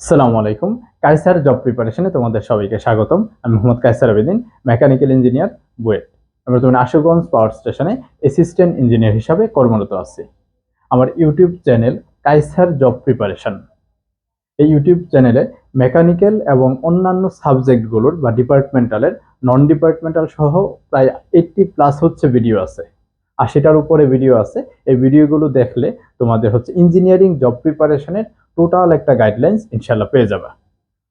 আসসালামু আলাইকুম। কায়সার জব প্রিপারেশনে তোমাদের সবাইকে স্বাগতম। আমি মোহাম্মদ কায়সার আবেদিন, মেকানিক্যাল ইঞ্জিনিয়ার, বুয়েট। আমি বর্তমানে আশুগঞ্জ পাওয়ার স্টেশনে অ্যাসিস্ট্যান্ট ইঞ্জিনিয়ার হিসাবে কর্মরত আছি। আমার YouTube channel Kaisar job preparation. এই ইউটিউব চ্যানেলে মেকানিক্যাল এবং অন্যান্য সাবজেক্টগুলোর বা ডিপার্টমেন্টালের, নন ডিপার্টমেন্টাল সহ প্রায় 80+ হচ্ছে ভিডিও আছে, 80টার উপরে ভিডিও আছে। এই ভিডিওগুলো দেখলে তোমাদের হচ্ছে ইঞ্জিনিয়ারিং জব প্রিপারেশনের টোটাল একটা গাইডলাইন্স ইনশাল্লাহ পেয়ে যাবে।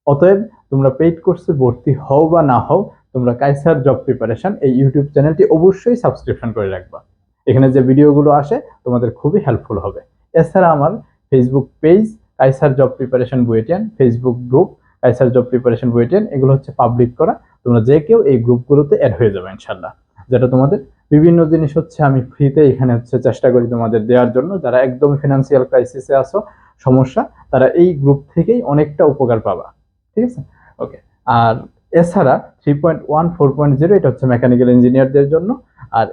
অতএব তোমরা পেইড কোর্সে ভর্তি হও বা না হও, তোমরা কায়সার জব প্রিপারেশন এই ইউটিউব চ্যানেলটি অবশ্যই সাবস্ক্রিপশন করে রাখবা। এখানে যে ভিডিওগুলো আসে তোমাদের খুবই হেল্পফুল হবে। এছাড়া আমার Facebook page Kaiser job preparation Buetian, Facebook group Kaiser job preparation Buetian, এগুলো হচ্ছে পাবলিক করা। তোমরা যে কেউ এই গ্রুপগুলোতে অ্যাড হয়ে যাবে ইনশাল্লাহ। যেটা তোমাদের বিভিন্ন জিনিস হচ্ছে আমি ফ্রিতে এখানে হচ্ছে চেষ্টা করি তোমাদের দেওয়ার জন্য। যারা একদম ফিনান্সিয়াল ক্রাইসিসে আসো, সমস্যা, তারা এই গ্রুপ থেকেই অনেকটা উপকার পাবা। ঠিক আছে, ওকে। আর এছাড়া 3.1 4.0 এটা হচ্ছে মেকানিক্যাল ইঞ্জিনিয়ারদের জন্য। আর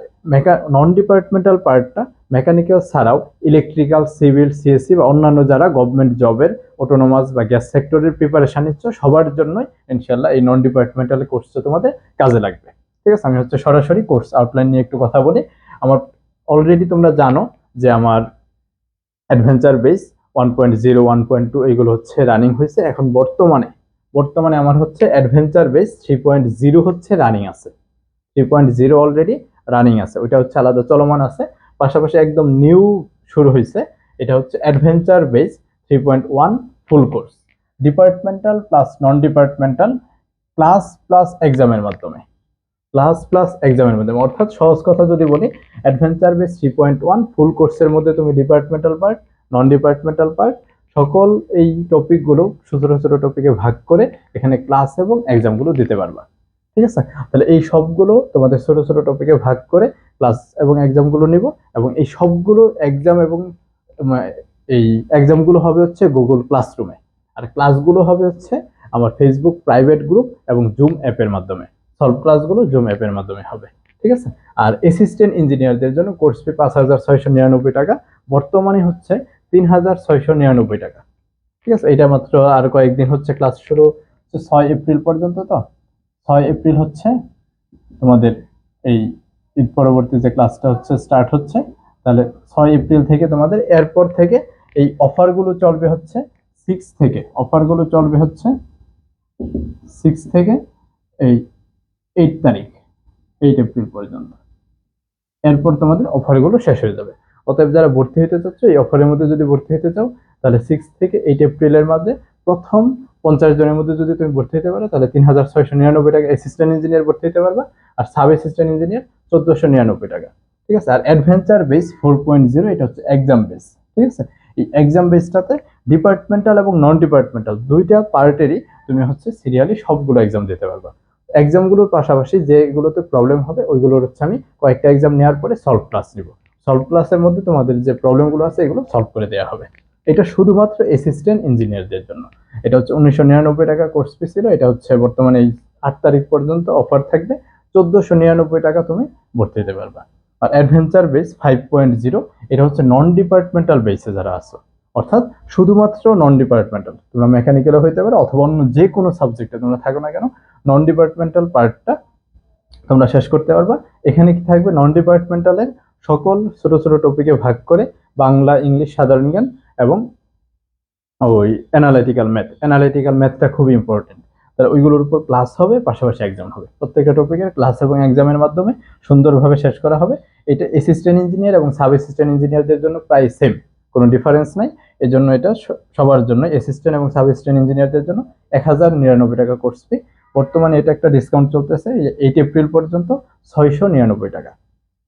নন ডিপার্টমেন্টাল পার্টটা মেকানিক্যাল ছাড়াও ইলেকট্রিক্যাল, সিভিল, সিএসসি বা অন্যান্য যারা গভর্নমেন্ট জবের, অটোনোমাস বা গ্যাস সেক্টরের প্রিপারেশন নিচ্ছ, সবার জন্যই ইনশাল্লাহ এই নন ডিপার্টমেন্টাল কোর্সটা তোমাদের কাজে লাগবে। ঠিক আছে, আমি হচ্ছে সরাসরি কোর্স আউটলাইন নিয়ে একটু কথা বলি। আমার অলরেডি তোমরা জানো যে আমার অ্যাডভেঞ্চার বেস 1.0, 1.2 এগুলো হচ্ছে রানিং হয়েছে। এখন বর্তমানে আমার হচ্ছে অ্যাডভেঞ্চার বেস 3.0 হচ্ছে রানিং আছে। 3.0 অলরেডি রানিং আছে, ওইটা হচ্ছে আলাদা চলমান আছে। পাশাপাশি একদম নিউ শুরু হয়েছে, এটা হচ্ছে adventure base 3.1 full course, departmental plus নন ডিপার্টমেন্টাল, ক্লাস প্লাস এক্সামের মাধ্যমে। অর্থাৎ সহজ কথা যদি বলি, অ্যাডভেঞ্চার বেস 3.1 ফুল কোর্সের মধ্যে তুমি ডিপার্টমেন্টাল পার্ট, নন ডিপার্টমেন্টাল পার্ট, সকল এই টপিকগুলো ছোট ছোট টপিকে ভাগ করে এখানে ক্লাস এবং এক্সামগুলো দিতে পারবা। ঠিক আছে, তাহলে এই সবগুলো তোমাদের ছোট ছোট টপিকে ভাগ করে ক্লাস এবং এক্সামগুলো নিব। এবং এই সবগুলো এক্সাম এবং এই এক্সামগুলো হবে হচ্ছে গুগল ক্লাসরুমে, আর ক্লাসগুলো হবে হচ্ছে আমার ফেসবুক প্রাইভেট গ্রুপ এবং জুম অ্যাপের মাধ্যমে। সলভ ক্লাসগুলো জুম অ্যাপের মাধ্যমে হবে। ঠিক আছে, আর অ্যাসিস্ট্যান্ট ইঞ্জিনিয়ারদের জন্য কোর্স ফি 5,699 টাকা, বর্তমানে হচ্ছে 3,699 টাকা। ঠিক আছে, এটা মাত্র আর কয়েকদিন হচ্ছে ক্লাস শুরু, 6 এপ্রিল পর্যন্ত। তো 6 এপ্রিল হচ্ছে তোমাদের এই ঈদ পরবর্তী যে ক্লাসটা হচ্ছে স্টার্ট হচ্ছে। তাহলে 6 এপ্রিল থেকে তোমাদের এরপর থেকে এই অফারগুলো চলবে হচ্ছে 6 থেকে এই 8 তারিখ, 8 এপ্রিল পর্যন্ত। এরপর তোমাদের অফারগুলো শেষ হয়ে যাবে। অতএব যারা ভর্তি হতে চাচ্ছ, এই অফারের মধ্যে যদি ভর্তি হতে চাও, তাহলে 6 থেকে 8 এপ্রিলের মধ্যে প্রথম 50 জনের মধ্যে যদি তুমি ভর্তি হতে পারো, তাহলে 3,699 টাকা অ্যাসিস্ট্যান্ট ইঞ্জিনিয়ার ভর্তি হতে পারবা। আর সাব অ্যাসিস্ট্যান্ট ইঞ্জিনিয়ার 1,499 টাকা। ঠিক আছে, আর অ্যাডভেঞ্চার বেস 4.0 এটা হচ্ছে এক্সাম বেস। ঠিক আছে, এই এক্সাম বেসটাতে ডিপার্টমেন্টাল এবং নন ডিপার্টমেন্টাল দুইটা পার্টেরই তুমি হচ্ছে সিরিয়ালি সবগুলো এক্সাম দিতে পারবা। এক্সামগুলোর পাশাপাশি যেগুলোতে প্রবলেম হবে ওইগুলোর হচ্ছে আমি কয়েকটা এক্সাম নেওয়ার পরে সলভ ক্লাস নিব। সলভ ক্লাসের মধ্যে তোমাদের যে প্রবলেমগুলো আছে এগুলো সলভ করে দেওয়া হবে। এটা শুধুমাত্র অ্যাসিস্ট্যান্ট ইঞ্জিনিয়ারদের জন্য। এটা হচ্ছে 1,999 টাকা কোর্স ফি ছিল, এটা হচ্ছে বর্তমানে এই 8 তারিখ পর্যন্ত অফার থাকবে, 1,499 টাকা তুমি ভর্তি হতে পারবা। আর অ্যাডভেঞ্চার বেস 5.0 এটা হচ্ছে নন ডিপার্টমেন্টাল বেসে যারা আছো, অর্থাৎ শুধুমাত্র নন ডিপার্টমেন্টাল, তোমরা মেকানিক্যালও হইতে পারো অথবা অন্য যে কোনো সাবজেক্টে তোমরা থাকো না কেন, নন ডিপার্টমেন্টাল পার্টটা তোমরা শেষ করতে পারবা। এখানে কি থাকবে, নন ডিপার্টমেন্টালের সকল ছোট ছোট টপিকে ভাগ করে বাংলা, ইংলিশ, সাধারণ জ্ঞান এবং ওই অ্যানালিটিক্যাল ম্যাথটা খুব ইম্পর্টেন্ট। তাহলে ওইগুলোর উপর ক্লাস হবে, পাশাপাশি এক্সাম হবে। প্রত্যেকটা টপিকের ক্লাস এবং এক্সামের মাধ্যমে সুন্দরভাবে শেষ করা হবে। এটা অ্যাসিস্ট্যান্ট ইঞ্জিনিয়ার এবং সাব অ্যাসিস্ট্যান্ট ইঞ্জিনিয়ারদের জন্য প্রায় সেম, কোনো ডিফারেন্স নাই। এই জন্য এটা সবার জন্য, অ্যাসিস্ট্যান্ট এবং সাব অ্যাসিস্ট্যান্ট ইঞ্জিনিয়ারদের জন্য 1,099 টাকা কোর্স ফি। বর্তমানে এটা একটা ডিসকাউন্ট চলতেছে 8 এপ্রিল পর্যন্ত, 699 টাকা।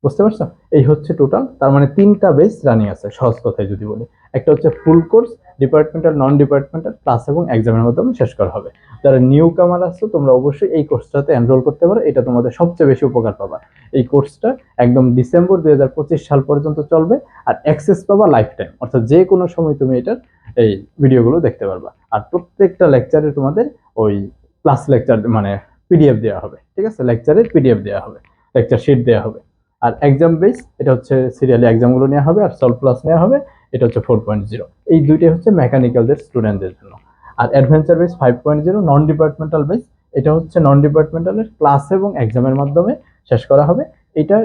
বুঝতে পারছো, এই হচ্ছে টোটাল। তার মানে 3টা বেস রানিং আছে, সহজ কথায় যদি বলি। একটা হচ্ছে ফুল কোর্স, ডিপার্টমেন্টাল, নন ডিপার্টমেন্টাল, ক্লাস এবং এক্সামের মাধ্যমে শেষ করা হবে। যারা নিউ কামার আছো তোমরা অবশ্যই এই কোর্সটাতে এনরোল করতে পারো, এটা তোমাদের সবচেয়ে বেশি উপকার পাবা। এই কোর্সটা একদম ডিসেম্বর 2025 সাল পর্যন্ত চলবে। আর অ্যাক্সেস পাবা লাইফ টাইম, অর্থাৎ যে কোনো সময় তুমি এটার এই ভিডিওগুলো দেখতে পারবা। আর প্রত্যেকটা লেকচারে তোমাদের ওই ক্লাস লেকচার মানে পিডিএফ দেওয়া হবে। ঠিক আছে, লেকচারের পিডিএফ দেওয়া হবে, লেকচার শিট দেওয়া হবে। আর এক্সাম বেস এটা হচ্ছে সিরিয়ালি এক্সামগুলো নেওয়া হবে আর সলভ ক্লাস নেওয়া হবে। এটা হচ্ছে 4.0। এই দুইটাই হচ্ছে মেকানিক্যালদের স্টুডেন্টদের জন্য। আর অ্যাডভেঞ্চার বেস 5.0 নন ডিপার্টমেন্টাল বেস, এটা হচ্ছে নন ডিপার্টমেন্টালের ক্লাস এবং এক্সামের মাধ্যমে শেষ করা হবে। এটা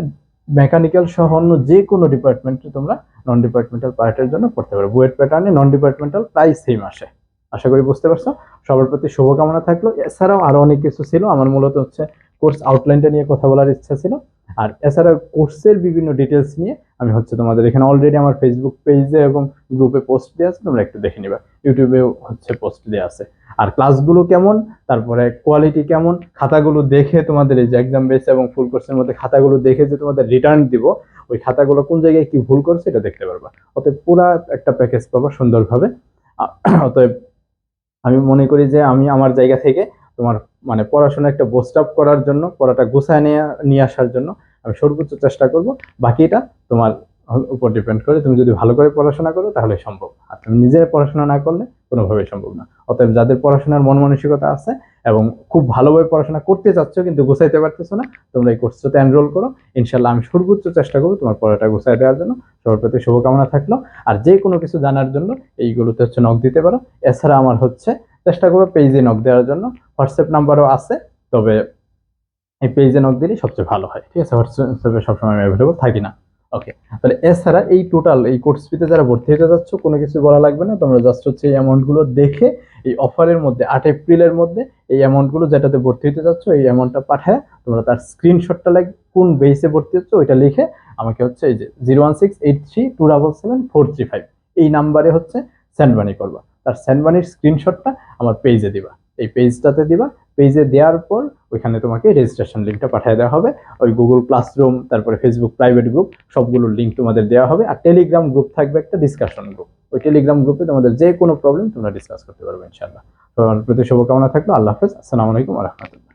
মেকানিক্যাল সহ অন্য যে কোনো ডিপার্টমেন্টে তোমরা নন ডিপার্টমেন্টাল পার্টের জন্য পড়তে পারো। বুয়েট প্যাটার্নে নন ডিপার্টমেন্টাল প্রায় সেম আসে। আশা করি বুঝতে পারছো। সবার প্রতি শুভকামনা থাকলো। এছাড়াও আরো অনেক কিছু ছিল, আমার মূলত হচ্ছে কোর্স আউটলাইনটা নিয়ে কথা বলার ইচ্ছা ছিল। আর এছাড়া কোর্সের বিভিন্ন ডিটেলস নিয়ে আমি হচ্ছে তোমাদের এখানে অলরেডি আমার ফেসবুক পেজে এবং গ্রুপে পোস্ট দেওয়া আছে, তোমরা একটু দেখে নিবা। ইউটিউবেও হচ্ছে পোস্ট দেওয়া আছে। আর ক্লাসগুলো কেমন, তারপরে কোয়ালিটি কেমন, খাতাগুলো দেখে তোমাদের এই যে এক্সাম বেস এবং ফুল কোর্সের মধ্যে খাতাগুলো দেখে যে তোমাদের রিটার্ন দিব, ওই খাতাগুলো কোন জায়গায় কি ভুল করছে এটা দেখতে পারবা। অতএব পুরো একটা প্যাকেজ পাবা সুন্দরভাবে। অতএব আমি মনে করি যে আমি আমার জায়গা থেকে তোমার মানে পড়াশোনা একটা বুস্ট আপ করার জন্য, পড়াটা গুছায় নিয়ে আসার জন্য আমি সর্বোচ্চ চেষ্টা করব। বাকিটা তোমার উপর ডিপেন্ড করে। তুমি যদি ভালো করে পড়াশোনা করো তাহলে সম্ভব, আর তুমি নিজে পড়াশোনা না করলে কোনোভাবেই সম্ভব না। অতএব যাদের পড়াশোনার মন মানসিকতা আছে এবং খুব ভালোভাবে পড়াশোনা করতে চাচ্ছ কিন্তু গুছাইতে পারতেছো না, তোমরা এই কোর্সটাতে এনরোল করো। ইনশাল্লাহ আমি সর্বোচ্চ চেষ্টা করবো তোমার পড়াটা গুছাই দেওয়ার জন্য। সবার প্রতি শুভকামনা থাকলো। আর যে কোনো কিছু জানার জন্য এইগুলোতে হচ্ছে নক দিতে পারো। এছাড়া আমার হচ্ছে চেষ্টা করবো পেজে নক দেওয়ার জন্য, হোয়াটসঅ্যাপ নাম্বারও আছে, তবে এই পেজে নক দিলে সবচেয়ে ভালো হয়। ঠিক আছে, হোয়াটসঅ্যাপে সবসময় আমি অ্যাভেলেবল থাকি না। ওকে, তাহলে এছাড়া এই টোটাল এই কোর্স ফিতে যারা ভর্তি হতে যাচ্ছ কোনো কিছু বলা লাগবে না। তোমরা জাস্ট হচ্ছে এই অ্যামাউন্টগুলো দেখে এই অফারের মধ্যে 8 এপ্রিলের মধ্যে এই অ্যামাউন্টগুলো যেটাতে ভর্তি হতে যাচ্ছ এই অ্যামাউন্টটা পাঠায় তোমরা তার স্ক্রিনশটটা লাগে কোন বেসে ভর্তি হচ্ছে ওইটা লিখে আমাকে হচ্ছে এই যে 01683277435 এই নাম্বারে হচ্ছে সেন্ড মানি করবা। তার সেন্ড মানির স্ক্রিনশটটা আমার পেজে দিবা, এই পেজটাতে দিবা। পেজে দেওয়ার পর ওইখানে তোমাকে রেজিস্ট্রেশন লিঙ্কটা পাঠিয়ে দেওয়া হবে। ওই গুগল ক্লাসরুম, তারপরে ফেসবুক প্রাইভেট গ্রুপ, সবগুলোর লিঙ্ক তোমাদের দেওয়া হবে। আর টেলিগ্রাম গ্রুপ থাকবে একটা ডিসকাশন গ্রুপ, ওই টেলিগ্রাম গ্রুপে তোমাদের যে কোনো প্রবলেম তোমরা ডিসকাস করতে পারবে ইনশাআল্লাহ। তোমার প্রতি শুভকামনা থাকলো। আল্লাহ হাফেজ। আসসালামু আলাইকুম ওয়া রাহমাতুল্লাহ।